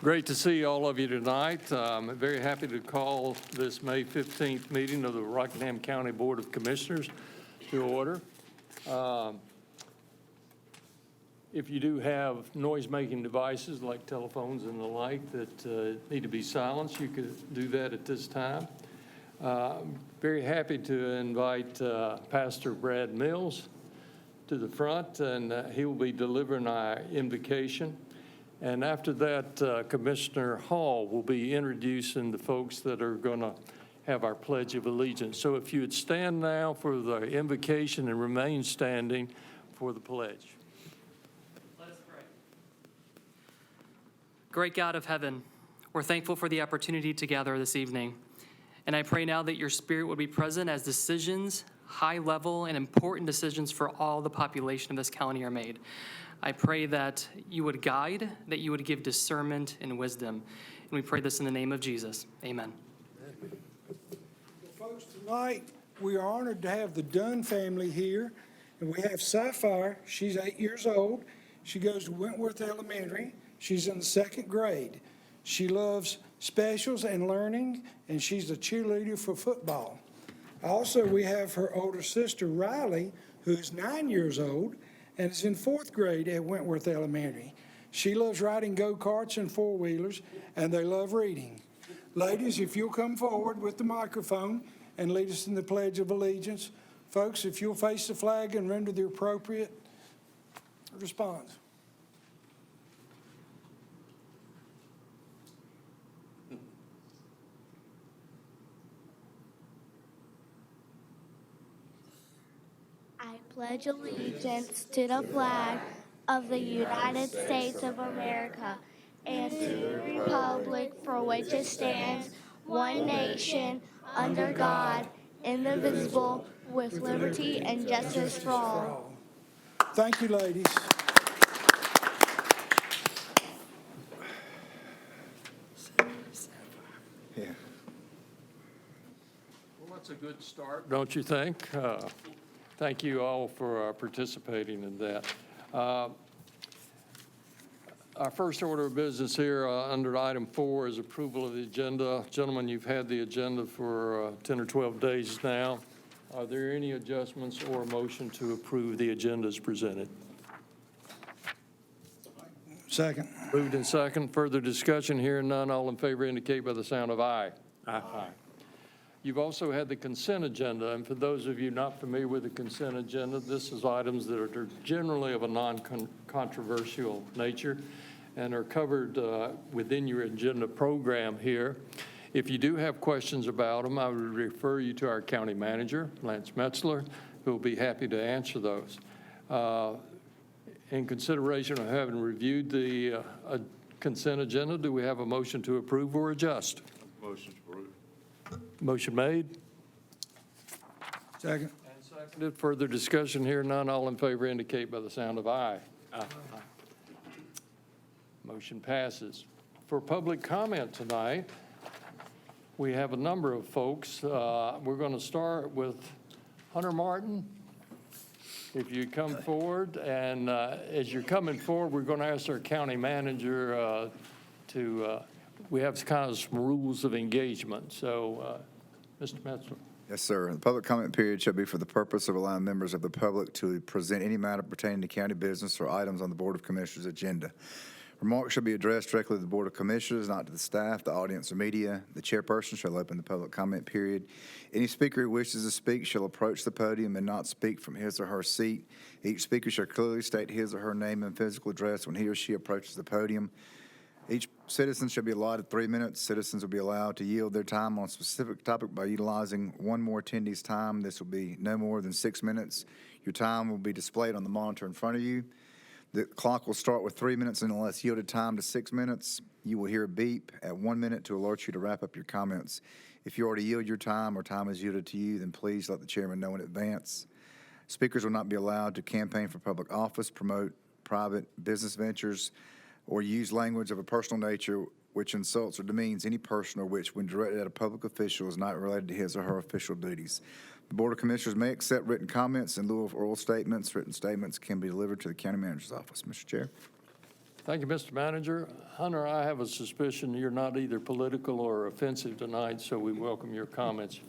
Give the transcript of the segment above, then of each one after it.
Great to see all of you tonight. I'm very happy to call this May 15th meeting of the Rockingham County Board of Commissioners to order. If you do have noise-making devices like telephones and the like that need to be silenced, you could do that at this time. Very happy to invite Pastor Brad Mills to the front, and he will be delivering our invocation. And after that, Commissioner Hall will be introducing the folks that are going to have our Pledge of Allegiance. So if you would stand now for the invocation and remain standing for the pledge. Let us pray. Great God of heaven, we're thankful for the opportunity to gather this evening. And I pray now that your Spirit would be present as decisions, high level and important decisions for all the population of this county are made. I pray that you would guide, that you would give discernment and wisdom. And we pray this in the name of Jesus. Amen. Well, folks, tonight we are honored to have the Dunn family here. And we have Sapphire. She's 8 years old. She goes to Wentworth Elementary. She's in the 2nd grade. She loves specials and learning, and she's a cheerleader for football. Also, we have her older sister, Riley, who is 9 years old and is in 4th grade at Wentworth Elementary. She loves riding go-karts and four-wheelers, and they love reading. Ladies, if you'll come forward with the microphone and lead us in the Pledge of Allegiance. Folks, if you'll face the flag and render the appropriate response. I pledge allegiance to the flag of the United States of America and to the republic for which it stands, one nation, under God, indivisible, with liberty and justice for all. Thank you, ladies. Yeah. Well, that's a good start, don't you think? Thank you all for participating in that. Our first order of business here under item 4 is approval of the agenda. Gentlemen, you've had the agenda for 10 or 12 days now. Are there any adjustments or a motion to approve the agenda as presented? Second. Moved and second. Further discussion here? None. All in favor indicate by the sound of aye. Aye. You've also had the consent agenda, and for those of you not familiar with the consent agenda, this is items that are generally of a non-controversial nature and are covered within your agenda program here. If you do have questions about them, I would refer you to our county manager, Lance Metzler, who will be happy to answer those. In consideration of having reviewed the consent agenda, do we have a motion to approve or adjust? Motion approved. Motion made. Second. And seconded. Further discussion here? None. All in favor indicate by the sound of aye. Aye. Motion passes. For public comment tonight, we have a number of folks. We're going to start with Hunter Martin. If you come forward, and as you're coming forward, we're going to ask our county manager we have kind of some rules of engagement. So, Mr. Metzler. Yes, sir. The public comment period shall be for the purpose of allowing members of the public to present any matter pertaining to county business or items on the Board of Commissioners' agenda. Remarks shall be addressed directly to the Board of Commissioners, not to the staff, the audience, or media. The chairperson shall open the public comment period. Any speaker who wishes to speak shall approach the podium and not speak from his or her seat. Each speaker shall clearly state his or her name and physical address when he or she approaches the podium. Each citizen shall be allotted 3 minutes. Citizens will be allowed to yield their time on a specific topic by utilizing one more attendee's time. This will be no more than 6 minutes. Your time will be displayed on the monitor in front of you. The clock will start with 3 minutes and unless yielded time to 6 minutes. You will hear a beep at 1 minute to alert you to wrap up your comments. If you already yield your time or time is yielded to you, then please let the chairman know in advance. Speakers will not be allowed to campaign for public office, promote private business ventures, or use language of a personal nature which insults or demeans any person or which, when directed at a public official, is not related to his or her official duties. The Board of Commissioners may accept written comments in lieu of oral statements. Written statements can be delivered to the county manager's office. Mr. Chair. Thank you, Mr. Manager. Hunter, I have a suspicion you're not either political or offensive tonight, so we welcome your comments.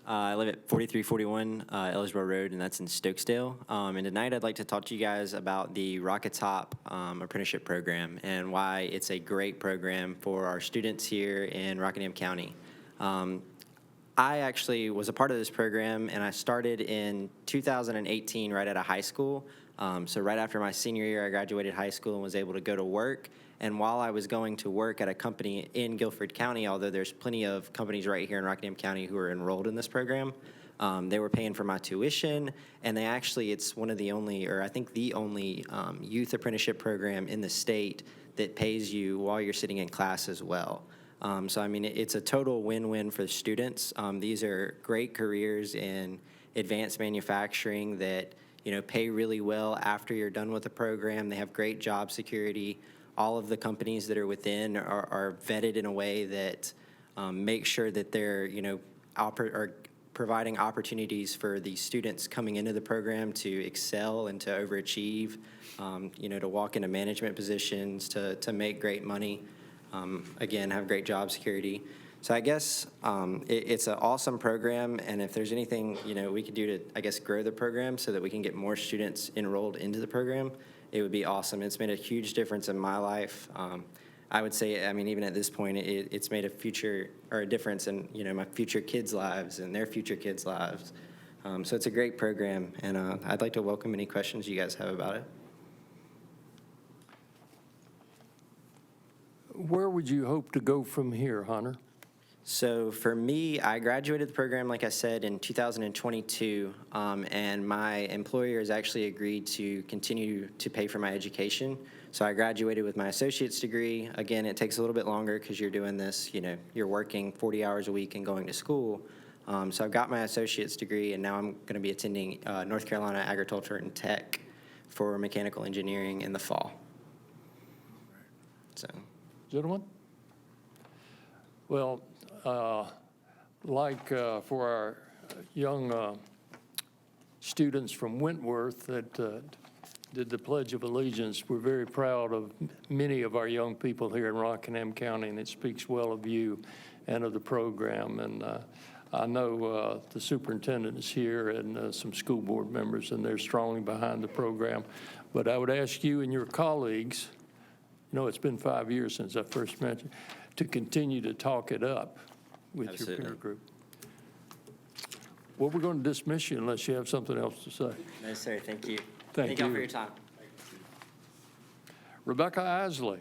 I live at 4341 Ellisboro Road, and that's in Stokesdale. And tonight I'd like to talk to you guys about the Rocket Top apprenticeship program and why it's a great program for our students here in Rockingham County. I actually was a part of this program, and I started in 2018 right out of high school. So right after my senior year, I graduated high school and was able to go to work. And while I was going to work at a company in Guilford County, although there's plenty of companies right here in Rockingham County who are enrolled in this program, they were paying for my tuition, and it's one of the only, or I think the only youth apprenticeship program in the state that pays you while you're sitting in class as well. So, I mean, it's a total win-win for the students. These are great careers in advanced manufacturing that, pay really well after you're done with the program. They have great job security. All of the companies that are within are vetted in a way that make sure that they're, are providing opportunities for the students coming into the program to excel and to overachieve, to walk into management positions, to make great money, again, have great job security. So I guess it's an awesome program, and if there's anything, we could do to, I guess, grow the program so that we can get more students enrolled into the program, it would be awesome. It's made a huge difference in my life. I would say, I mean, even at this point, it's made a difference in, my future kids' lives and their future kids' lives. So it's a great program, and I'd like to welcome any questions you guys have about it. Where would you hope to go from here, Hunter? So for me, I graduated the program, like I said, in 2022, and my employer has actually agreed to continue to pay for my education. So I graduated with my associate's degree. Again, it takes a little bit longer because you're doing this, you're working 40 hours a week and going to school. So I've got my associate's degree, and now I'm going to be attending North Carolina Agriculture and Tech for mechanical engineering in the fall. So, Gentlemen? Well, for our young students from Wentworth that did the Pledge of Allegiance, we're very proud of many of our young people here in Rockingham County, and it speaks well of you and of the program. And I know the superintendent is here and some school board members, and they're strongly behind the program. But I would ask you and your colleagues, it's been 5 years since I first met you, to continue to talk it up with Absolutely. your peer group. Well, we're going to dismiss you unless you have something else to say. no, sir, thank you. Thank y'all you. for your time. Rebecca Isley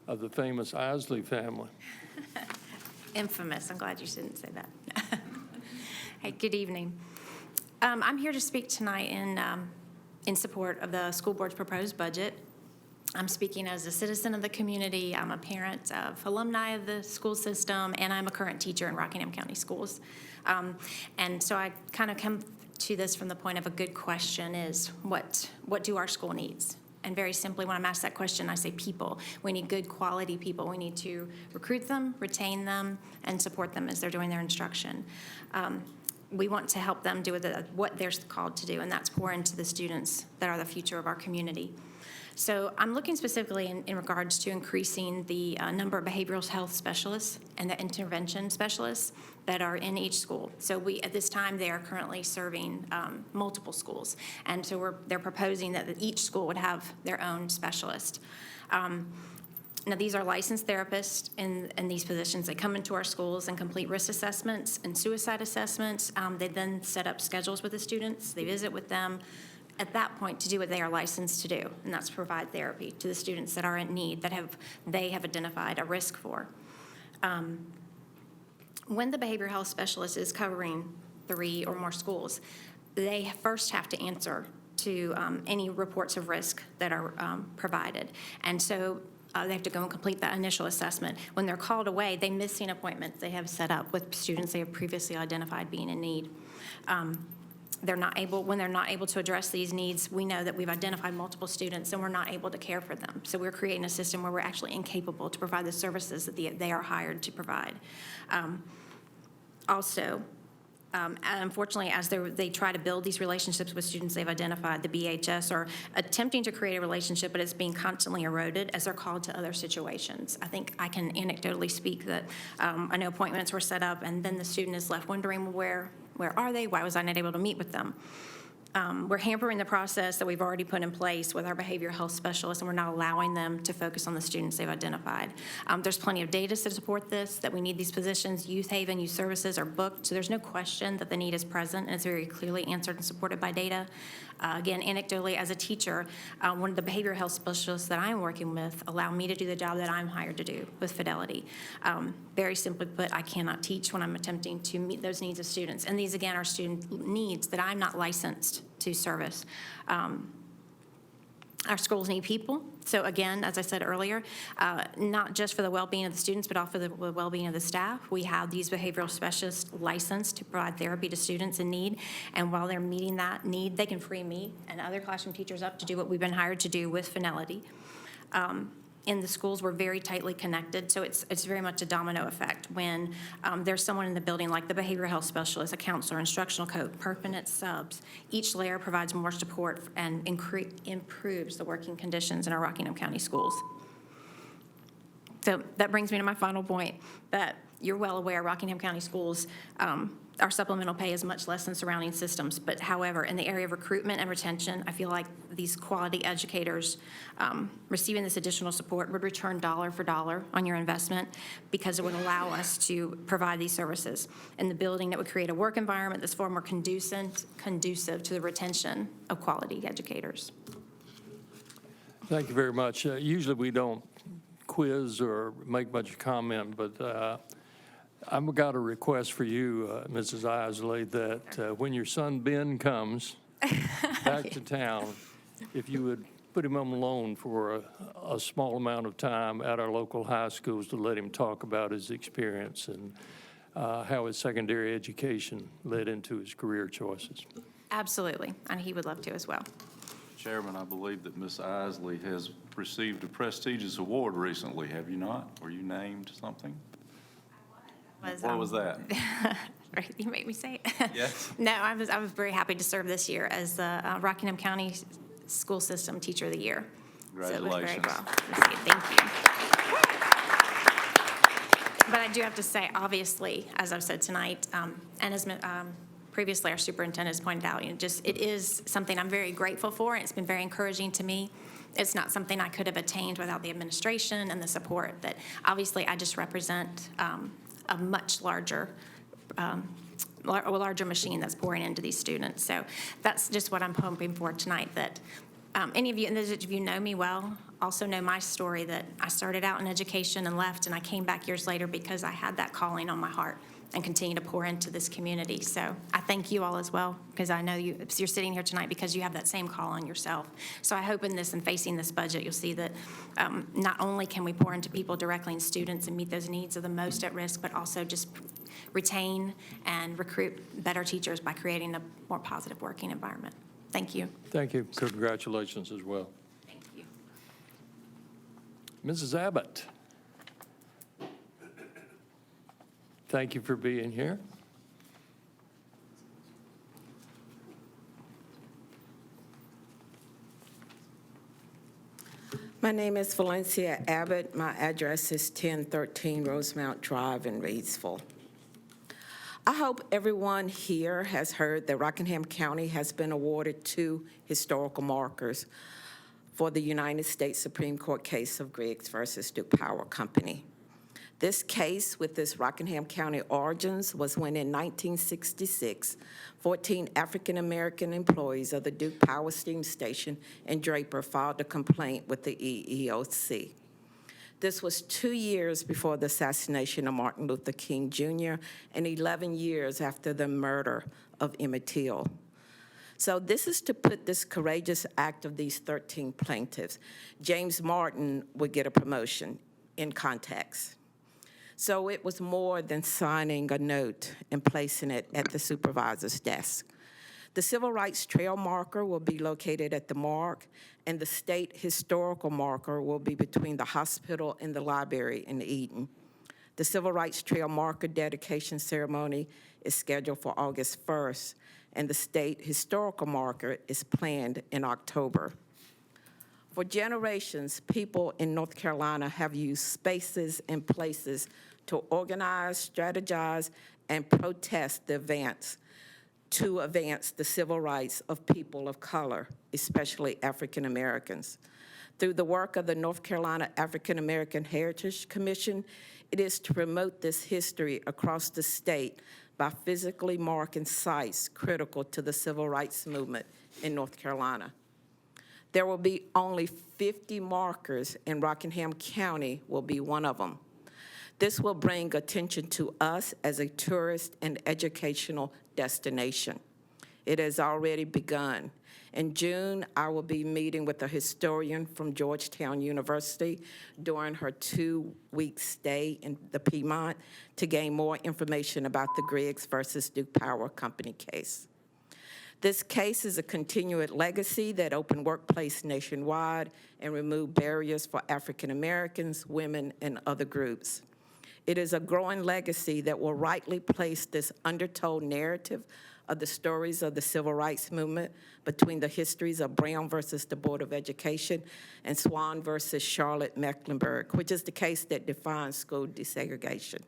of the famous Isley family. Infamous. I'm glad you didn't say that. Hey, good evening. I'm here to speak tonight in support of the school board's proposed budget. I'm speaking as a citizen of the community. I'm a parent of alumni of the school system, and I'm a current teacher in Rockingham County Schools. And so I kind of come to this from the point of a good question is, what do our school needs? And very simply, when I'm asked that question, I say people. We need good quality people. We need to recruit them, retain them, and support them as they're doing their instruction. We want to help them do what they're called to do, and that's pour into the students that are the future of our community. So I'm looking specifically in regards to increasing the number of behavioral health specialists and the intervention specialists that are in each school. So at this time, they are currently serving multiple schools. And so they're proposing that each school would have their own specialist. Now, these are licensed therapists in these positions. They come into our schools and complete risk assessments and suicide assessments. They then set up schedules with the students. They visit with them at that point to do what they are licensed to do, and that's provide therapy to the students that are in need, that they have identified a risk for. When the behavioral health specialist is covering 3 or more schools, they first have to answer to any reports of risk that are provided. And so they have to go and complete that initial assessment. When they're called away, they miss an appointment they have set up with students they have previously identified being in need. When they're not able to address these needs, we know that we've identified multiple students and we're not able to care for them. So we're creating a system where we're actually incapable to provide the services that they are hired to provide. Also, And unfortunately, as they try to build these relationships with students they've identified, the BHS are attempting to create a relationship, but it's being constantly eroded as they're called to other situations. I think I can anecdotally speak that I know appointments were set up, and then the student is left wondering, where are they? Why was I not able to meet with them? We're hampering the process that we've already put in place with our behavioral health specialists, and we're not allowing them to focus on the students they've identified. There's plenty of data to support this, that we need these positions. Youth Haven, youth services are booked, so there's no question that the need is present, and it's very clearly answered and supported by data. Again, anecdotally, as a teacher, one of the behavioral health specialists that I'm working with allow me to do the job that I'm hired to do with Fidelity. Very simply put, I cannot teach when I'm attempting to meet those needs of students. And these, again, are student needs that I'm not licensed to service. Our schools need people. So again, as I said earlier, not just for the well-being of the students, but also for the well-being of the staff. We have these behavioral specialists licensed to provide therapy to students in need. And while they're meeting that need, they can free me and other classroom teachers up to do what we've been hired to do with Fidelity. In the schools, we're very tightly connected, so it's very much a domino effect. When there's someone in the building, like the behavioral health specialist, a counselor, instructional coach, permanent subs, each layer provides more support and improves the working conditions in our Rockingham County schools. So that brings me to my final point, that you're well aware Rockingham County schools, our supplemental pay is much less than surrounding systems. But however, in the area of recruitment and retention, I feel like these quality educators receiving this additional support would return dollar for dollar on your investment, because it would allow us to provide these services in the building that would create a work environment that's far more conducive to the retention of quality educators. Thank you very much. Usually we don't quiz or make much comment, but I've got a request for you, Mrs. Isley, that when your son Ben comes back to town, if you would put him on loan for a small amount of time at our local high schools to let him talk about his experience and how his secondary education led into his career choices. Absolutely, and he would love to as well. Chairman, I believe that Ms. Isley has received a prestigious award recently, have you not? Were you named something? What was that? Right, you make me say it. Yes. No, I was very happy to serve this year as the Rockingham County School System Teacher of the Year. So it was very Congratulations. well received. Thank you. But I do have to say, obviously, as I've said tonight, and as previously our superintendent has pointed out, it is something I'm very grateful for, and it's been very encouraging to me. It's not something I could have attained without the administration and the support that obviously I just represent a much larger machine that's pouring into these students. So that's just what I'm hoping for tonight, that any of you, and those of you know me well, also know my story, that I started out in education and left, and I came back years later because I had that calling on my heart and continue to pour into this community. So I thank you all as well, because I know you're sitting here tonight because you have that same call on yourself. So I hope in this and facing this budget, you'll see that not only can we pour into people directly and students and meet those needs of the most at risk, but also just retain and recruit better teachers by creating a more positive working environment. Thank you. Thank you. Congratulations as well. Thank you. Mrs. Abbott. Thank you for being here. My name is Valencia Abbott. My address is 1013 Rosemount Drive in Reidsville. I hope everyone here has heard that Rockingham County has been awarded 2 historical markers for the United States Supreme Court case of Griggs versus Duke Power Company. This case, with its Rockingham County origins, was when in 1966, 14 African-American employees of the Duke Power Steam Station in Draper filed a complaint with the EEOC. This was 2 years before the assassination of Martin Luther King Jr. and 11 years after the murder of Emmett Till. So this is to put this courageous act of these 13 plaintiffs. James Martin would get a promotion in context. So it was more than signing a note and placing it at the supervisor's desk. The Civil Rights Trail marker will be located at the morgue, and the state historical marker will be between the hospital and the library in Eden. The Civil Rights Trail marker dedication ceremony is scheduled for August 1st, and the state historical marker is planned in October. For generations, people in North Carolina have used spaces and places to organize, strategize, and protest to advance the civil rights of people of color, especially African Americans. Through the work of the North Carolina African American Heritage Commission, it is to promote this history across the state by physically marking sites critical to the civil rights movement in North Carolina. There will be only 50 markers, and Rockingham County will be one of them. This will bring attention to us as a tourist and educational destination. It has already begun. In June, I will be meeting with a historian from Georgetown University during her 2-week stay in the Piedmont to gain more information about the Griggs versus Duke Power Company case. This case is a continued legacy that opened workplace nationwide and removed barriers for African Americans, women, and other groups. It is a growing legacy that will rightly place this undertold narrative of the stories of the civil rights movement between the histories of Brown versus the Board of Education and Swan versus Charlotte Mecklenburg, which is the case that defines school desegregation.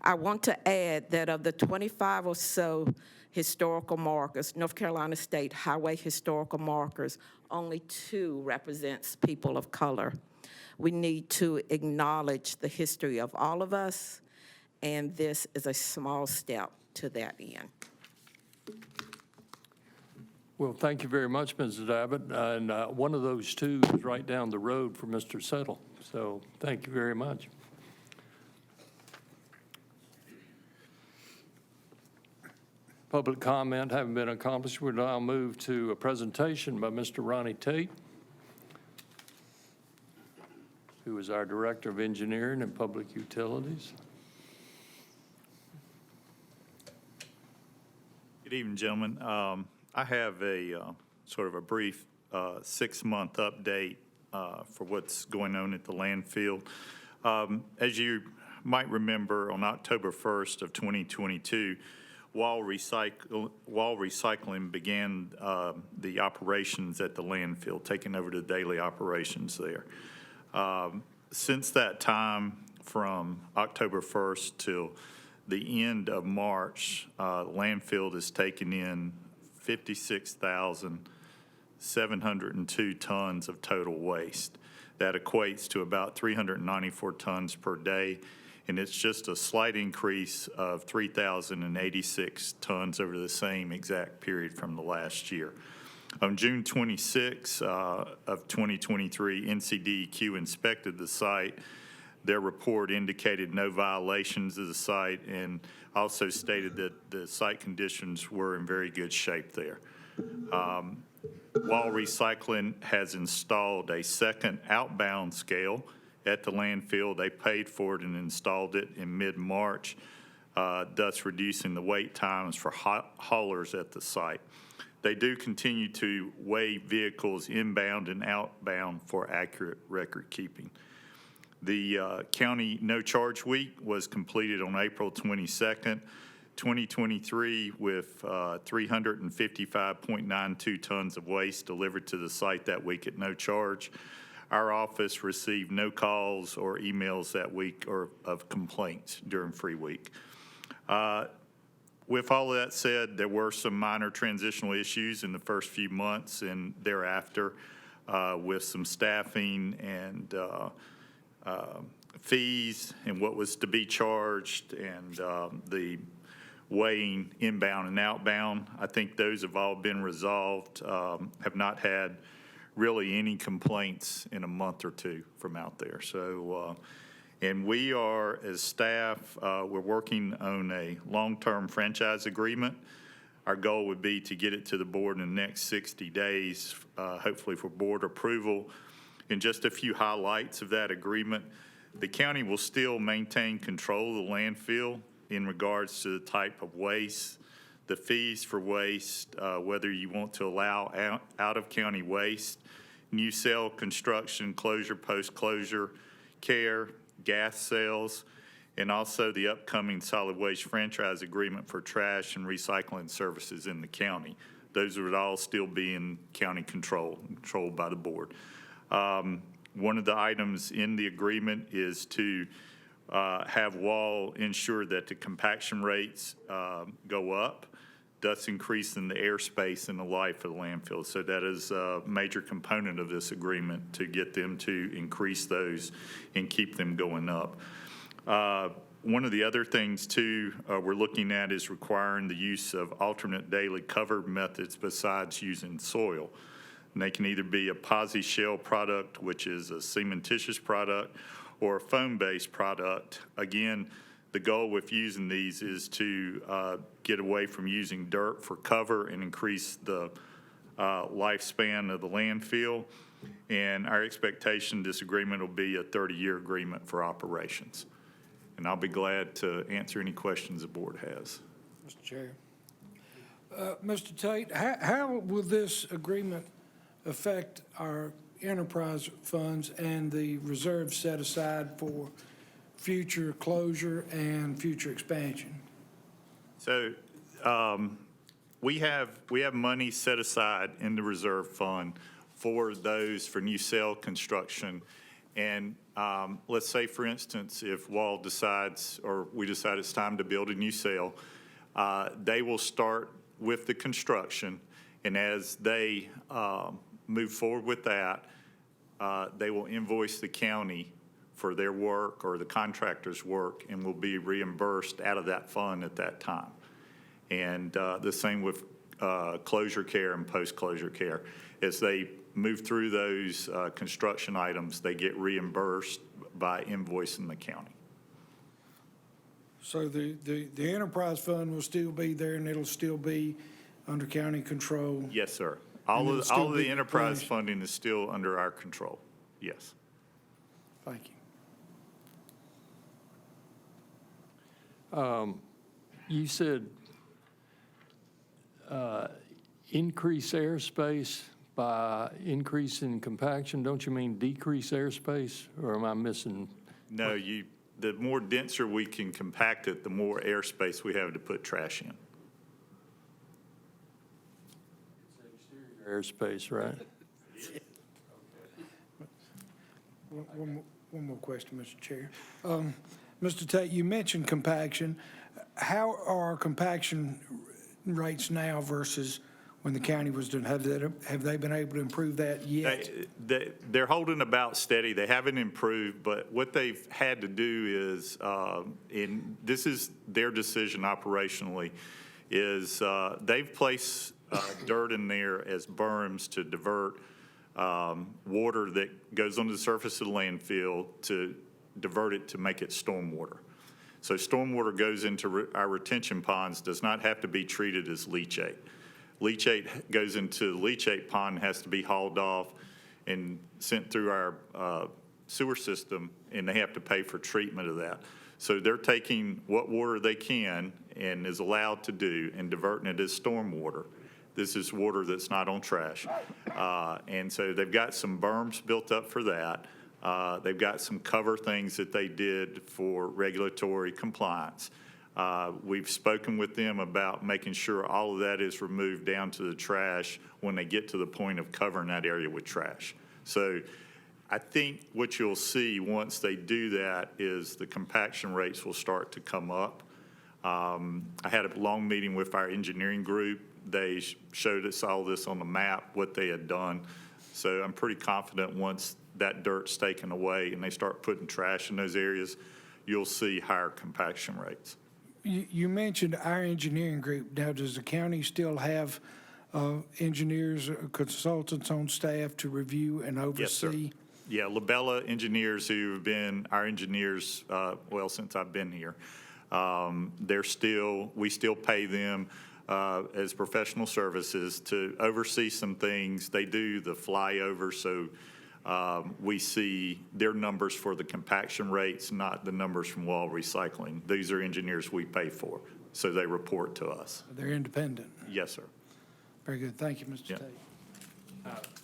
I want to add that of the 25 or so historical markers, North Carolina State Highway historical markers, only 2 represents people of color. We need to acknowledge the history of all of us, and this is a small step to that end. Well, thank you very much, Mrs. Abbott. And one of those 2 is right down the road for Mr. Settle. So thank you very much. Public comment having been accomplished, we'll now move to a presentation by Mr. Ronnie Tate, who is our Director of Engineering and Public Utilities. Good evening, gentlemen. I have a sort of a brief 6-month update for what's going on at the landfill. As you might remember, on October 1st of 2022, while recycling began the operations at the landfill, taking over the daily operations there. Since that time, from October 1st till the end of March, landfill has taken in 56,702 tons of total waste. That equates to about 394 tons per day, and it's just a slight increase of 3,086 tons over the same exact period from the last year. On June 26 of 2023, NCDEQ inspected the site. Their report indicated no violations of the site and also stated that the site conditions were in very good shape there. While Recycling has installed a second outbound scale at the landfill, they paid for it and installed it in mid-March, thus reducing the wait times for haulers at the site. They do continue to weigh vehicles inbound and outbound for accurate record keeping. The county no-charge week was completed on April 22nd, 2023, with 355.92 tons of waste delivered to the site that week at no charge. Our office received no calls or emails that week or of complaints during free week. With all of that said, there were some minor transitional issues in the first few months and thereafter with some staffing and fees and what was to be charged and the weighing inbound and outbound. I think those have all been resolved, have not had really any complaints in a month or 2 from out there. So, and we are, as staff, we're working on a long-term franchise agreement. Our goal would be to get it to the board in the next 60 days, hopefully for board approval. And just a few highlights of that agreement: the county will still maintain control of the landfill in regards to the type of waste, the fees for waste, whether you want to allow out-of-county waste, new cell construction, closure, post-closure, care, gas sales, and also the upcoming solid waste franchise agreement for trash and recycling services in the county. Those would all still be in county controlled by the board. One of the items in the agreement is to have WAL ensure that the compaction rates go up, thus increasing the airspace and the life of the landfill. So that is a major component of this agreement, to get them to increase those and keep them going up. One of the other things, too, we're looking at is requiring the use of alternate daily cover methods besides using soil. And they can either be a posi shell product, which is a cementitious product, or a foam-based product. Again, the goal with using these is to get away from using dirt for cover and increase the lifespan of the landfill. And our expectation, this agreement will be a 30-year agreement for operations. And I'll be glad to answer any questions the board has. Mr. Chair. Mr. Tate, how will this agreement affect our enterprise funds and the reserves set aside for future closure and future expansion? So we have money set aside in the reserve fund for those for new cell construction. And let's say, for instance, if WAL decides, or we decide it's time to build a new cell, they will start with the construction. And as they move forward with that, they will invoice the county for their work or the contractor's work, and will be reimbursed out of that fund at that time. And the same with closure care and post-closure care. As they move through those construction items, they get reimbursed by invoicing the county. So the enterprise fund will still be there, and it'll still be under county control? Yes, sir. And All it'll still of be the enterprise replenished? funding is still under our control. Yes. Thank you. You said increase airspace by increasing compaction. Don't you mean decrease airspace, or am I missing? No, the more denser we can compact it, the more airspace we have to put trash in. Airspace, right? One more question, Mr. Chair. Mr. Tate, you mentioned compaction. How are compaction rates now versus when the county was doing? Have they been able to improve that yet? They're holding about steady. They haven't improved, but what they've had to do is, and this is their decision operationally, is they've placed dirt in there as berms to divert water that goes onto the surface of the landfill, to divert it to make it stormwater. So stormwater goes into our retention ponds, does not have to be treated as leachate. Leachate goes into the leachate pond, has to be hauled off and sent through our sewer system, and they have to pay for treatment of that. So they're taking what water they can and is allowed to do and diverting it as stormwater. This is water that's not on trash. And so they've got some berms built up for that. They've got some cover things that they did for regulatory compliance. We've spoken with them about making sure all of that is removed down to the trash when they get to the point of covering that area with trash. So I think what you'll see once they do that is the compaction rates will start to come up. I had a long meeting with our engineering group. They showed us all this on the map, what they had done. So I'm pretty confident once that dirt's taken away and they start putting trash in those areas, you'll see higher compaction rates. You mentioned our engineering group. Now, does the county still have engineers, consultants on staff to review and oversee? Yes, sir. Yeah, Labella engineers, who have been our engineers, well, since I've been here. We still pay them as professional services to oversee some things. They do the flyover, so we see their numbers for the compaction rates, not the numbers from WAL Recycling. These are engineers we pay for, so they report to us. They're independent. Yes, sir. Very good. Thank you, Mr. Yeah. Tate.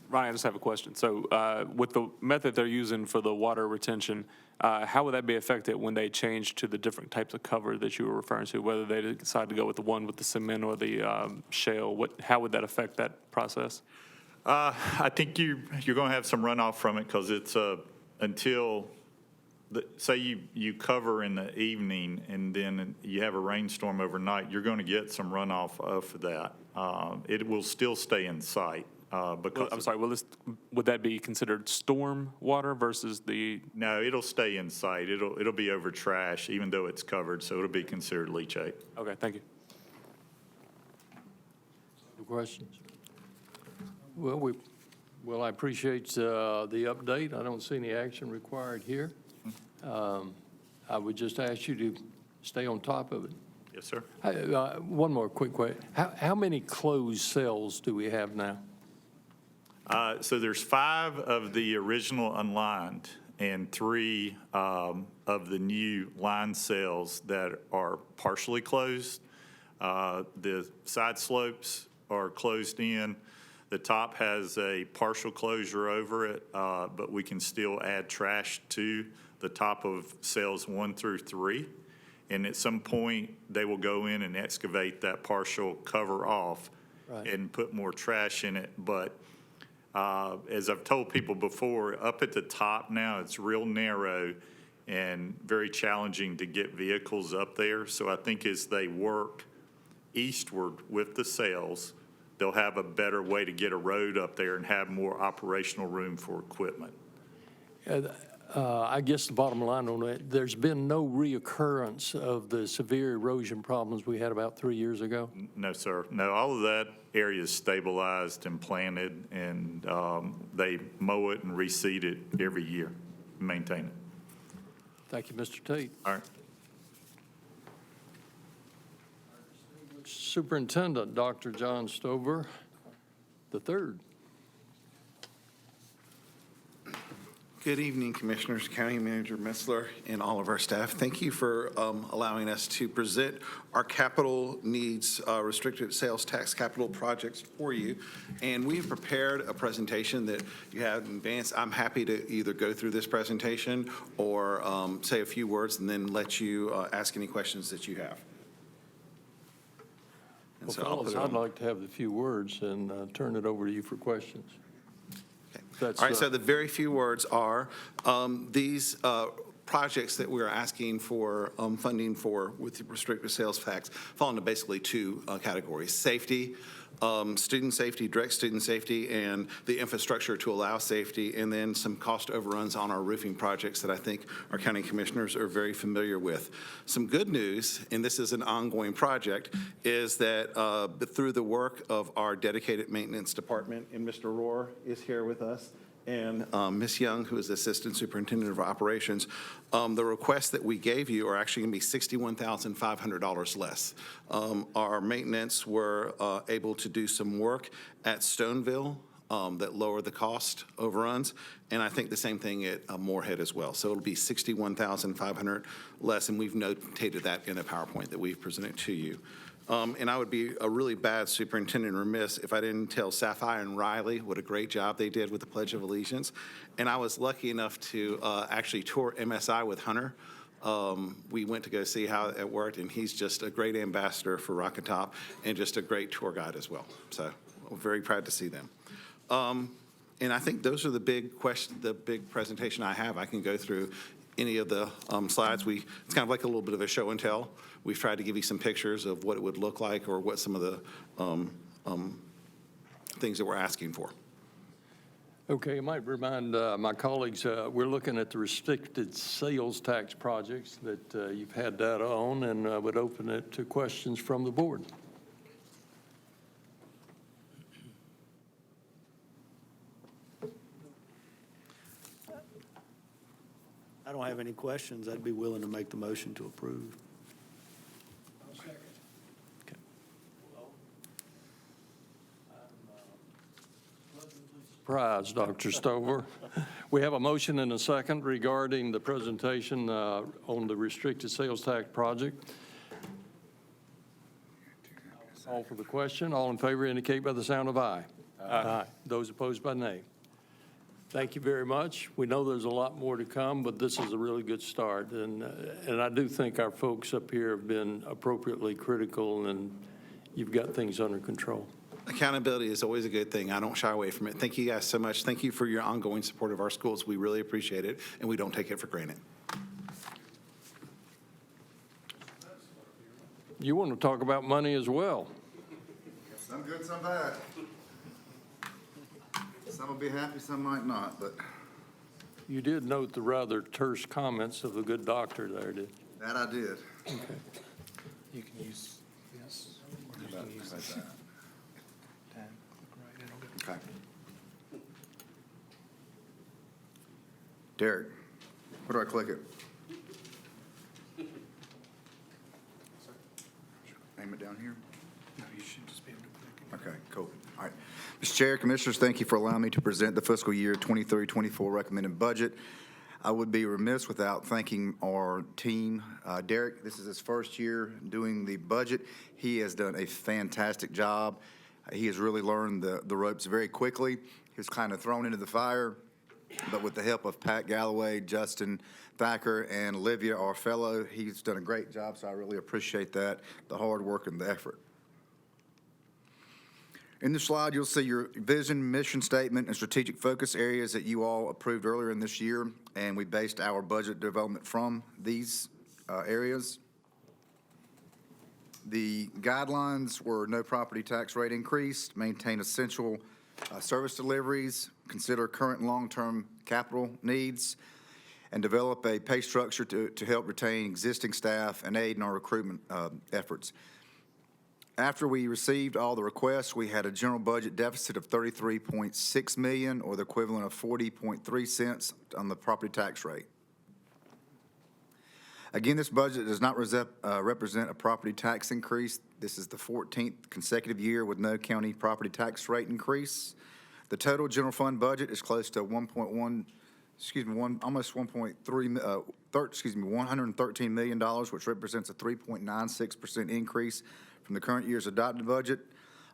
Ronnie, I just have a question. So with the method they're using for the water retention, how would that be affected when they change to the different types of cover that you were referring to, whether they decide to go with the one with the cement or the shale? How would that affect that process? I think you're going to have some runoff from it because it's until, say you cover in the evening and then you have a rainstorm overnight, you're going to get some runoff of that. It will still stay in sight because. I'm sorry, would that be considered storm water versus the? No, it'll stay in sight. It'll be over trash even though it's covered, so it'll be considered leachate. Okay, thank you. Any questions? Well, I appreciate the update. I don't see any action required here. I would just ask you to stay on top of it. Yes, sir. One more quick question. How many closed cells do we have now? So there's 5 of the original unlined and 3 of the new line cells that are partially closed. The side slopes are closed in. The top has a partial closure over it, but we can still add trash to the top of cells 1 through 3. And at some point, they will go in and excavate that partial cover off and put more trash in it. But as I've told people before, up at the top now, it's real narrow and very challenging to get vehicles up there. So I think as they work eastward with the cells, they'll have a better way to get a road up there and have more operational room for equipment. I guess the bottom line on that, there's been no reoccurrence of the severe erosion problems we had about 3 years ago? No, sir. No, all of that area is stabilized and planted, and they mow it and reseed it every year, maintain it. Thank you, Mr. Tate. All right. Superintendent, Dr. John Stover, III. Good evening, Commissioners, County Manager Metzler, and all of our staff. Thank you for allowing us to present our capital needs restricted sales tax capital projects for you. And we've prepared a presentation that you have in advance. I'm happy to either go through this presentation or say a few words and then let you ask any questions that you have. Well, fellas, I'd like to have the few words and turn it over to you for questions. All right, so the very few words are, these projects that we're asking for funding for with the restricted sales tax fall into basically 2 categories: safety, student safety, direct student safety, and the infrastructure to allow safety, and then some cost overruns on our roofing projects that I think our county commissioners are very familiar with. Some good news, and this is an ongoing project, is that through the work of our dedicated maintenance department, and Mr. Rohr is here with us, and Ms. Young, who is Assistant Superintendent of Operations, the requests that we gave you are actually going to be $61,500 less. Our maintenance were able to do some work at Stoneville that lowered the cost overruns, and I think the same thing at Moorhead as well. So it'll be $61,500 less, and we've notated that in a PowerPoint that we've presented to you. And I would be a really bad superintendent remiss if I didn't tell Sapphire and Riley what a great job they did with the Pledge of Allegiance. And I was lucky enough to actually tour MSI with Hunter. We went to go see how it worked, and he's just a great ambassador for Rock and Top and just a great tour guide as well. So I'm very proud to see them. And I think those are the big questions, the big presentation I have. I can go through any of the slides. It's kind of like a little bit of a show and tell. We've tried to give you some pictures of what it would look like or what some of the things that we're asking for. Okay, I might remind my colleagues, we're looking at the restricted sales tax projects that you've had data on, and I would open it to questions from the board. I don't have any questions. I'd be willing to make the motion to approve. Surprise, Dr. Stover. We have a motion and a second regarding the presentation on the restricted sales tax project. Call for the question. All in favor indicate by the sound of aye. Aye. Those opposed by nay. Thank you very much. We know there's a lot more to come, but this is a really good start. And I do think our folks up here have been appropriately critical, and you've got things under control. Accountability is always a good thing. I don't shy away from it. Thank you guys so much. Thank you for your ongoing support of our schools. We really appreciate it, and we don't take it for granted. You want to talk about money as well? Some good, some bad. Some will be happy, some might not, but You did note the rather terse comments of the good doctor there, did you? that I did. Okay. You can use this. How about that? Okay. Derek, where do I click it? Aim it down here? No, you should just be able to click it. Okay, cool. All right. Mr. Chair, Commissioners, thank you for allowing me to present the fiscal year 23-24 recommended budget. I would be remiss without thanking our team. Derek, this is his first year doing the budget. He has done a fantastic job. He has really learned the ropes very quickly. He was kind of thrown into the fire, but with the help of Pat Galloway, Justin Thacker, and Olivia, our fellow, he's done a great job, so I really appreciate that, the hard work and the effort. In this slide, you'll see your vision, mission statement, and strategic focus areas that you all approved earlier in this year, and we based our budget development from these areas. The guidelines were no property tax rate increase, maintain essential service deliveries, consider current and long-term capital needs, and develop a pay structure to help retain existing staff and aid in our recruitment efforts. After we received all the requests, we had a general budget deficit of $33.6 million, or the equivalent of 40.3 cents on the property tax rate. Again, this budget does not represent a property tax increase. This is the 14th consecutive year with no county property tax rate increase. The total general fund budget is close to almost $113 million, which represents a 3.96% increase from the current year's adopted budget.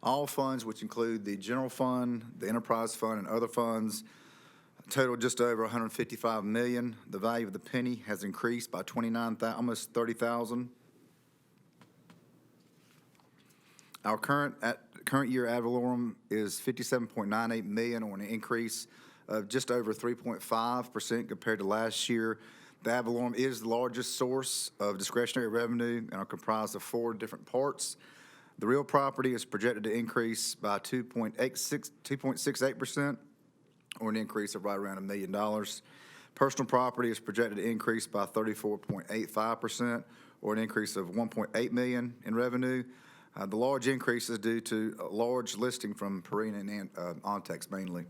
All funds, which include the general fund, the enterprise fund, and other funds, total just over $155 million. The value of the penny has increased by almost 30,000. Our current year ad valorem is $57.98 million, or an increase of just over 3.5% compared to last year. The ad valorem is the largest source of discretionary revenue and are comprised of 4 different parts. The real property is projected to increase by 2.68%. Or an increase of right around $1 million. Personal property is projected to increase by 34.85%, or an increase of $1.8 million in revenue. The large increase is due to a large listing from Perina and Ontex mainly.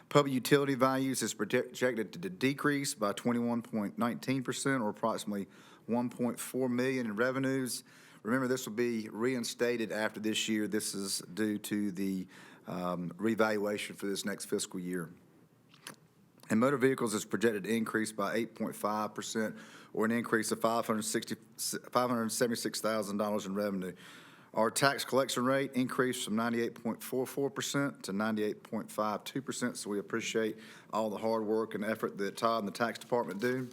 Public utility values is projected to decrease by 21.19%, or approximately $1.4 million in revenues. Remember, this will be reinstated after this year. This is due to the revaluation for this next fiscal year. And motor vehicles is projected to increase by 8.5%, or an increase of $576,000 in revenue. Our tax collection rate increased from 98.44% to 98.52%, so we appreciate all the hard work and effort that Todd and the tax department do.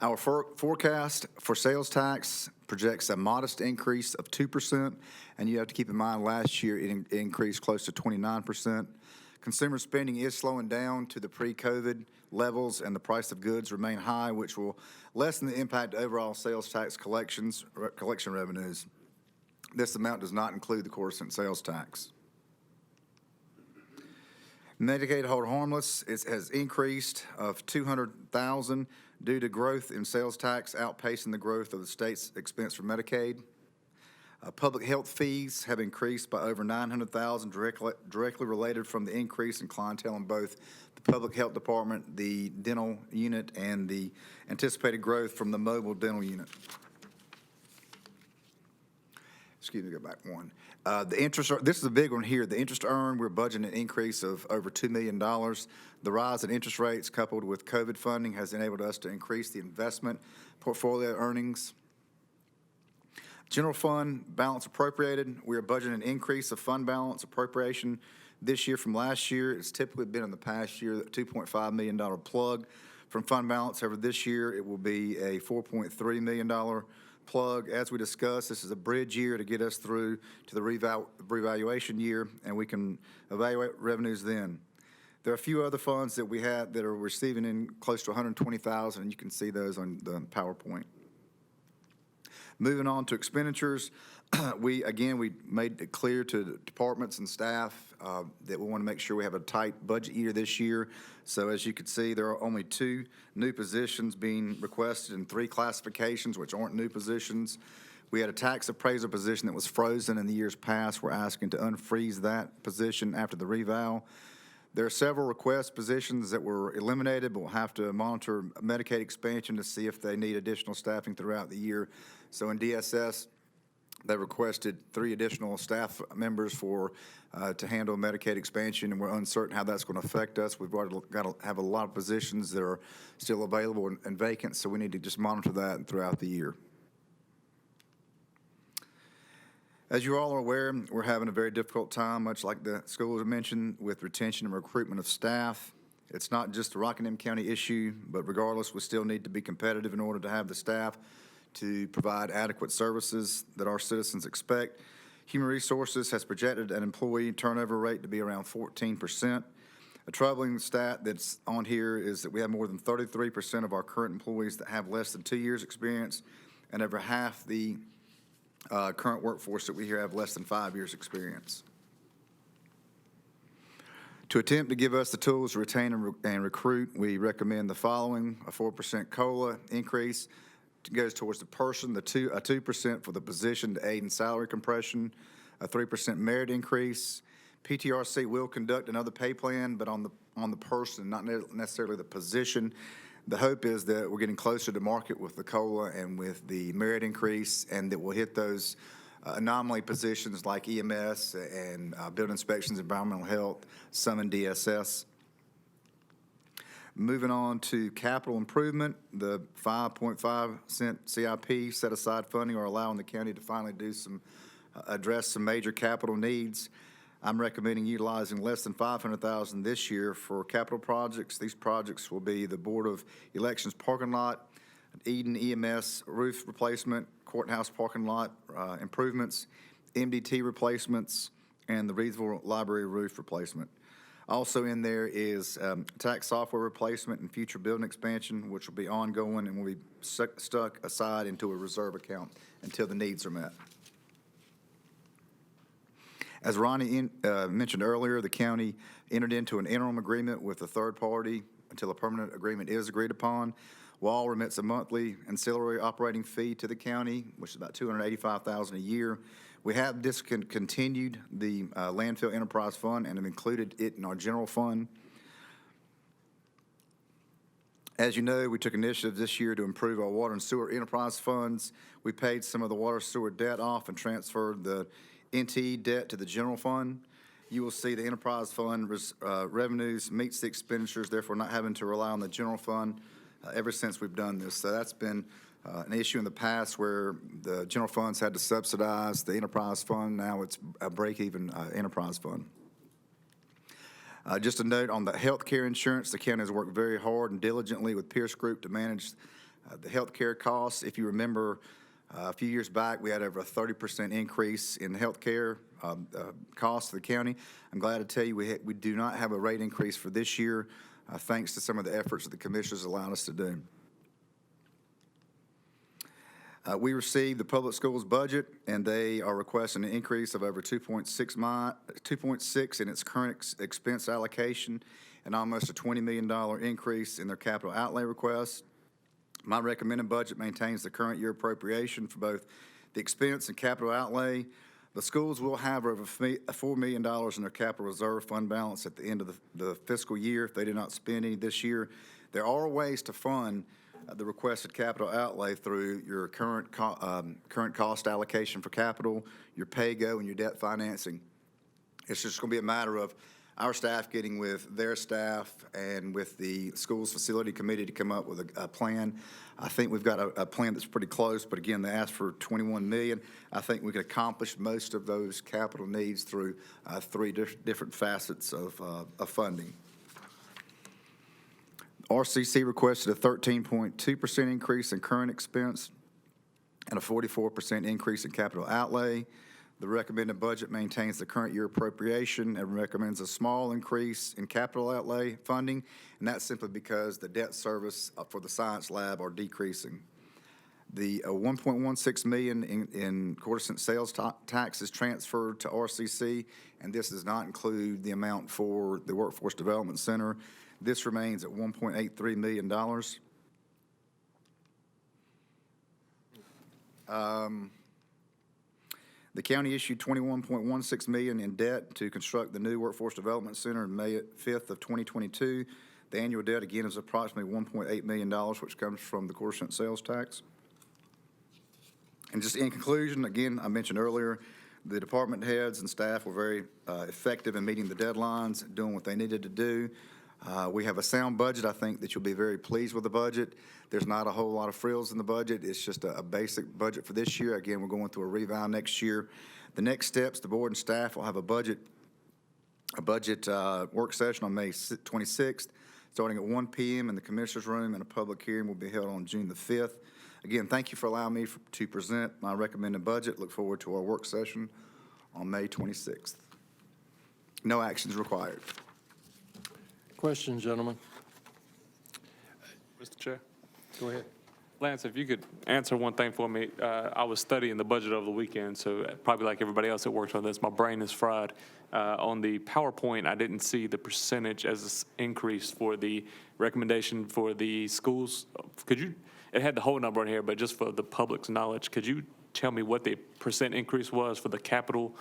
Our forecast for sales tax projects a modest increase of 2%, and you have to keep in mind last year it increased close to 29%. Consumer spending is slowing down to the pre-COVID levels, and the price of goods remain high, which will lessen the impact of overall sales tax collection revenues. This amount does not include the quarter cent sales tax. Medicaid hold harmless has increased of $200,000 due to growth in sales tax outpacing the growth of the state's expense for Medicaid. Public health fees have increased by over $900,000 directly related from the increase in clientele in both the public health department, the dental unit, and the anticipated growth from the mobile dental unit. Excuse me, go back one. The interest, this is a big one here. The interest earned, we're budgeting an increase of over $2 million. The rise in interest rates coupled with COVID funding has enabled us to increase the investment portfolio earnings. General fund balance appropriated, we are budgeting an increase of fund balance appropriation this year from last year. It's typically been in the past year a $2.5 million plug from fund balance. However, this year it will be a $4.3 million plug. As we discussed, this is a bridge year to get us through to the revaluation year, and we can evaluate revenues then. There are a few other funds that we have that are receiving in close to $120,000, and you can see those on the PowerPoint. Moving on to expenditures, we made it clear to the departments and staff that we want to make sure we have a tight budget year this year. So as you can see, there are only 2 new positions being requested in 3 classifications, which aren't new positions. We had a tax appraiser position that was frozen in the years past. We're asking to unfreeze that position after the reval. There are several request positions that were eliminated, but we'll have to monitor Medicaid expansion to see if they need additional staffing throughout the year. So in DSS, they requested 3 additional staff members to handle Medicaid expansion, and we're uncertain how that's going to affect us. We've already got to have a lot of positions that are still available and vacant, so we need to just monitor that throughout the year. As you all are aware, we're having a very difficult time, much like the schools mentioned, with retention and recruitment of staff. It's not just a Rockingham County issue, but regardless, we still need to be competitive in order to have the staff to provide adequate services that our citizens expect. Human Resources has projected an employee turnover rate to be around 14%. A troubling stat that's on here is that we have more than 33% of our current employees that have less than 2 years experience, and over half the current workforce that we here have less than 5 years experience. To attempt to give us the tools to retain and recruit, we recommend the following: a 4% COLA increase goes towards the person, a 2% for the position to aid in salary compression, a 3% merit increase. PTRC will conduct another pay plan, but on the person, not necessarily the position. The hope is that we're getting closer to market with the COLA and with the merit increase, and that we'll hit those anomaly positions like EMS and building inspections, environmental health, some in DSS. Moving on to capital improvement, the 5.5-cent CIP set aside funding are allowing the county to finally address some major capital needs. I'm recommending utilizing less than $500,000 this year for capital projects. These projects will be the Board of Elections parking lot, Eden EMS roof replacement, courthouse parking lot improvements, MDT replacements, and the Reedsville Library roof replacement. Also in there is tax software replacement and future building expansion, which will be ongoing and will be stuck aside into a reserve account until the needs are met. As Ronnie mentioned earlier, the county entered into an interim agreement with a third party until a permanent agreement is agreed upon. WAL remits a monthly ancillary operating fee to the county, which is about $285,000 a year. We have discontinued the landfill enterprise fund and have included it in our general fund. As you know, we took initiatives this year to improve our water and sewer enterprise funds. We paid some of the water sewer debt off and transferred the NTE debt to the general fund. You will see the enterprise fund revenues meets the expenditures, therefore not having to rely on the general fund ever since we've done this. So that's been an issue in the past where the general funds had to subsidize the enterprise fund. Now it's a break-even enterprise fund. Just a note on the health care insurance, the county has worked very hard and diligently with Pierce Group to manage the health care costs. If you remember, a few years back, we had over a 30% increase in health care costs of the county. I'm glad to tell you we do not have a rate increase for this year, thanks to some of the efforts that the commissioners allowed us to do. We received the public schools budget, and they are requesting an increase of over 2.6 in its current expense allocation, and almost a $20 million increase in their capital outlay request. My recommended budget maintains the current year appropriation for both the expense and capital outlay. The schools will have over $4 million in their capital reserve fund balance at the end of the fiscal year if they do not spend any this year. There are ways to fund the requested capital outlay through your current cost allocation for capital, your pay-go, and your debt financing. It's just going to be a matter of our staff getting with their staff and with the schools facility committee to come up with a plan. I think we've got a plan that's pretty close, but again, they asked for 21 million. I think we could accomplish most of those capital needs through three different facets of funding. RCC requested a 13.2% increase in current expense and a 44% increase in capital outlay. The recommended budget maintains the current year appropriation and recommends a small increase in capital outlay funding, and that's simply because the debt service for the science lab are decreasing. The 1.16 million in quarter-cent sales tax is transferred to RCC, and this does not include the amount for the Workforce Development Center. This remains at $1.83 million. The county issued $21.16 million in debt to construct the new Workforce Development Center on May 5th of 2022. The annual debt, again, is approximately $1.8 million, which comes from the quarter-cent sales tax. And just in conclusion, again, I mentioned earlier, the department heads and staff were very effective in meeting the deadlines, doing what they needed to do. We have a sound budget. I think that you'll be very pleased with the budget. There's not a whole lot of frills in the budget. It's just a basic budget for this year. Again, we're going through a revow next year. The next steps, the board and staff will have a budget work session on May 26th, starting at 1 p.m. in the Commissioners' Room, and a public hearing will be held on June the 5th. Again, thank you for allowing me to present my recommended budget. Look forward to our work session on May 26th. No actions required. Questions, gentlemen? Mr. Chair. Go ahead. Lance, if you could answer one thing for me. I was studying the budget over the weekend, so probably like everybody else that worked on this, my brain is fried. On the PowerPoint, I didn't see the percentage as increased for the recommendation for the schools. Could you, it had the whole number in here, but just for the public's knowledge, could you tell me what the percent increase was for the capital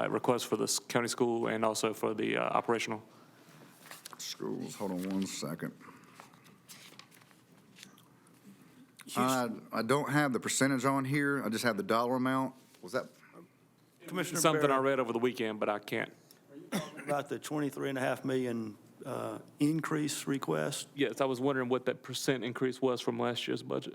request for the county school and also for the operational? Schools, hold on one second. I don't have the percentage on here. I just have the dollar amount. Was that? Commissioner Something I Barrett, read over the weekend, but I can't. about the 23.5 million increase request, Yes, I was wondering what that percent increase was from last year's budget.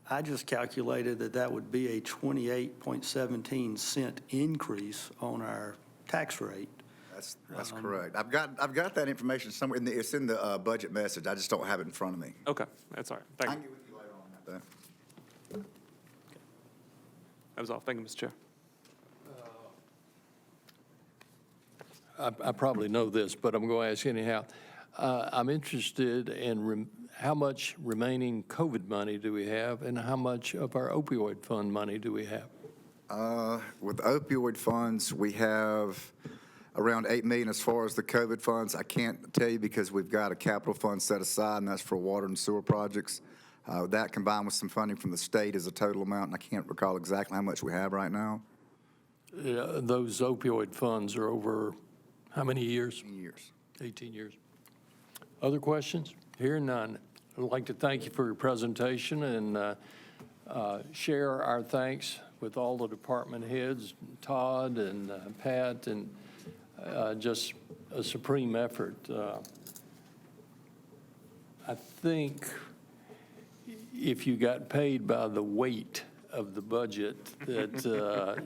I just calculated that would be a 28.17 cent increase on our tax rate. That's correct. I've got that information somewhere. It's in the budget message. I just don't have it in front of me. Okay, that's all right. Thank I you. can get with you later on that. That was all. Thank you, Mr. Chair. I probably know this, but I'm going to ask anyhow. I'm interested in how much remaining COVID money do we have, and how much of our opioid fund money do we have? With opioid funds, we have around $8 million as far as the COVID funds. I can't tell you because we've got a capital fund set aside, and that's for water and sewer projects. That combined with some funding from the state is a total amount, and I can't recall exactly how much we have right now. Those opioid funds are over how many years? 18 years. 18 years. Other questions? Hearing none. I'd like to thank you for your presentation and share our thanks with all the department heads, Todd and Pat, and just a supreme effort. I think if you got paid by the weight of the budget, that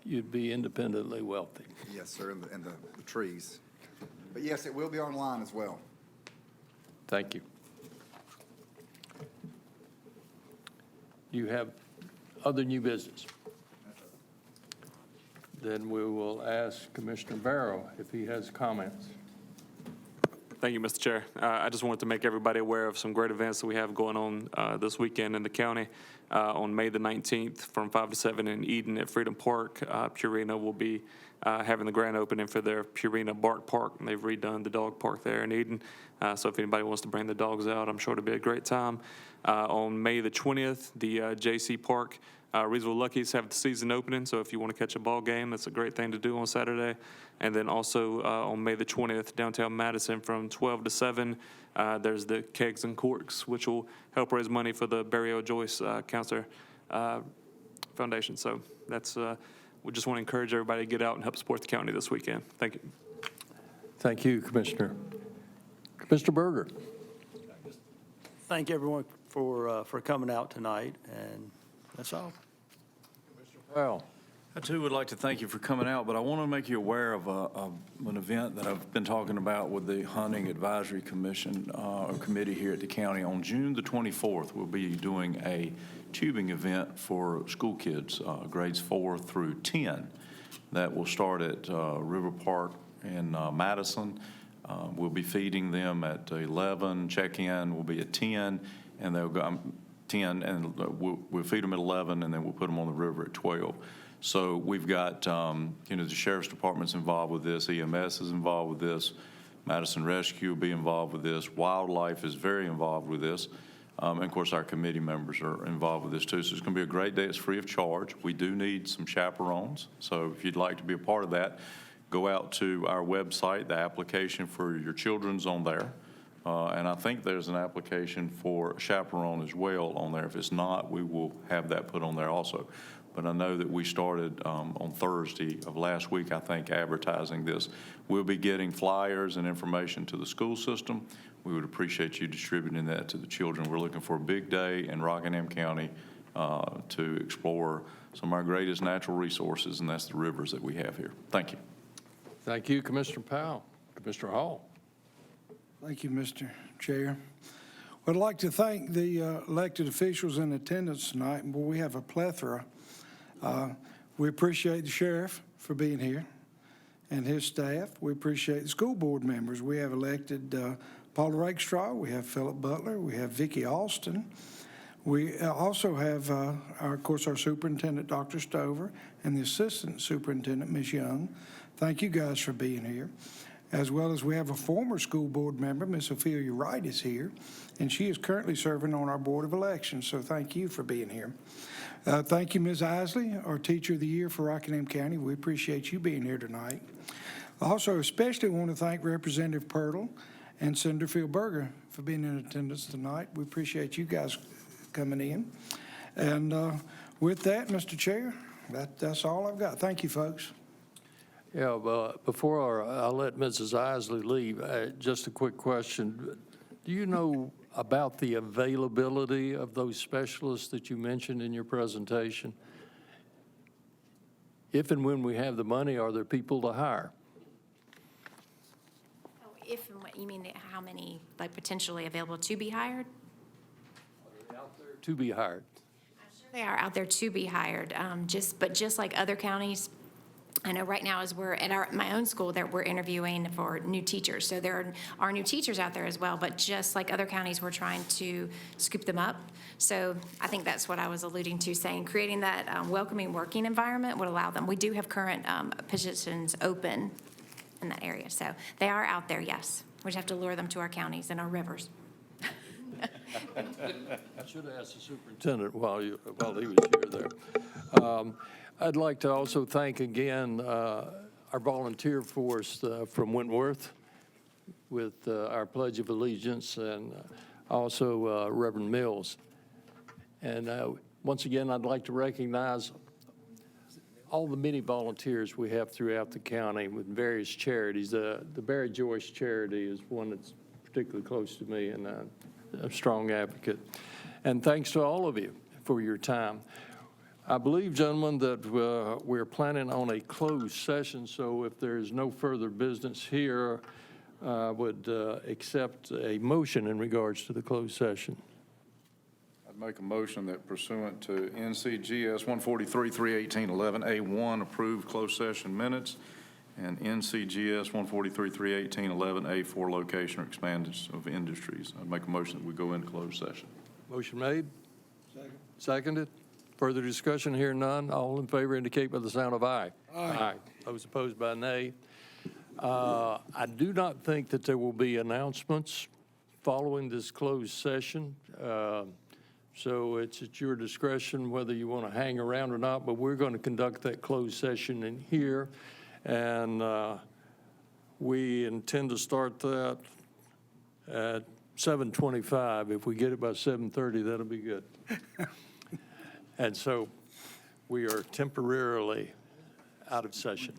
you'd be independently wealthy. Yes, sir, and the trees. But yes, it will be online as well. Thank you. You have other new business? Then we will ask Commissioner Barrow if he has comments. Thank you, Mr. Chair. I just wanted to make everybody aware of some great events that we have going on this weekend in the county. On May the 19th from 5 to 7 in Eden at Freedom Park, Purina will be having the grand opening for their Purina Bark Park, and they've redone the dog park there in Eden. So if anybody wants to bring the dogs out, I'm sure it'll be a great time. On May the 20th, the JC Park, Reedsville Luckies have the season opening, so if you want to catch a ball game, that's a great thing to do on Saturday. And then also on May the 20th, downtown Madison from 12 to 7, there's the Kegs and Corks, which will help raise money for the Barry O. Joyce Cancer Foundation. So that's, we just want to encourage everybody to get out and help support the county this weekend. Thank you. Thank you, Commissioner. Mr. Berger. Thank everyone for coming out tonight, and that's all. Powell. I too would like to thank you for coming out, but I want to make you aware of an event that I've been talking about with the Hunting Advisory Commission or Committee here at the county. On June the 24th, we'll be doing a tubing event for school kids, grades 4 through 10. That will start at River Park in Madison. We'll be feeding them at 11. Check-in will be at 10, and they'll go 10, and we'll feed them at 11, and then we'll put them on the river at 12. So we've got, the Sheriff's Department's involved with this, EMS is involved with this, Madison Rescue will be involved with this, Wildlife is very involved with this, and of course our committee members are involved with this too. So it's going to be a great day. It's free of charge. We do need some chaperones, so if you'd like to be a part of that, go out to our website. The application for your children's on there. And I think there's an application for chaperone as well on there. If it's not, we will have that put on there also. But I know that we started on Thursday of last week, I think, advertising this. We'll be getting flyers and information to the school system. We would appreciate you distributing that to the children. We're looking for a big day in Rockingham County to explore some of our greatest natural resources, and that's the rivers that we have here. Thank you. Thank you, Commissioner Powell. Commissioner Hall. Thank you, Mr. Chair. I'd like to thank the elected officials in attendance tonight. Boy, we have a plethora. We appreciate the sheriff for being here and his staff. We appreciate the school board members. We have elected Paula Rakestraw. We have Philip Butler. We have Vicki Alston. We also have, of course, our superintendent, Dr. Stover, and the assistant superintendent, Ms. Young. Thank you guys for being here. As well as we have a former school board member, Ms. Ophelia Wright is here, and she is currently serving on our Board of Elections, so thank you for being here. Thank you, Ms. Isley, our Teacher of the Year for Rockingham County. We appreciate you being here tonight. I also especially want to thank Representative Pirtle and Senator Phil Berger for being in attendance tonight. We appreciate you guys coming in. And with that, Mr. Chair, that's all I've got. Thank you, folks. Yeah, but before I let Mrs. Isley leave, just a quick question. Do you know about the availability of those specialists that you mentioned in your presentation? If and when we have the money, are there people to hire? Oh, if and when, you mean how many, like, potentially available to be hired? To be hired. I'm sure they are out there to be hired, but just like other counties, I know right now as we're at my own school that we're interviewing for new teachers. So there are new teachers out there as well, but just like other counties, we're trying to scoop them up. So I think that's what I was alluding to, saying creating that welcoming working environment would allow them. We do have current positions open in that area. So they are out there, yes. We just have to lure them to our counties and our rivers. I should have asked the superintendent while he was here there. I'd like to also thank again our volunteer force from Wentworth with our Pledge of Allegiance, and also Reverend Mills. And once again, I'd like to recognize all the many volunteers we have throughout the county with various charities. The Barry Joyce charity is one that's particularly close to me, and a strong advocate. And thanks to all of you for your time. I believe, gentlemen, that we're planning on a closed session, so if there's no further business here, I would accept a motion in regards to the closed session. I'd make a motion that pursuant to NCGS 143-318-11A1, approve closed session minutes, and NCGS 143-318-11A4, location or expansion of industries. I'd make a motion that we go into closed session. Motion made? Seconded? Further discussion? Here none. All in favor indicate by the sound of aye. Aye. Those opposed by nay. I do not think that there will be announcements following this closed session. So it's at your discretion whether you want to hang around or not, but we're going to conduct that closed session in here. And we intend to start that at 7:25. If we get it by 7:30, that'll be good. And so we are temporarily out of session.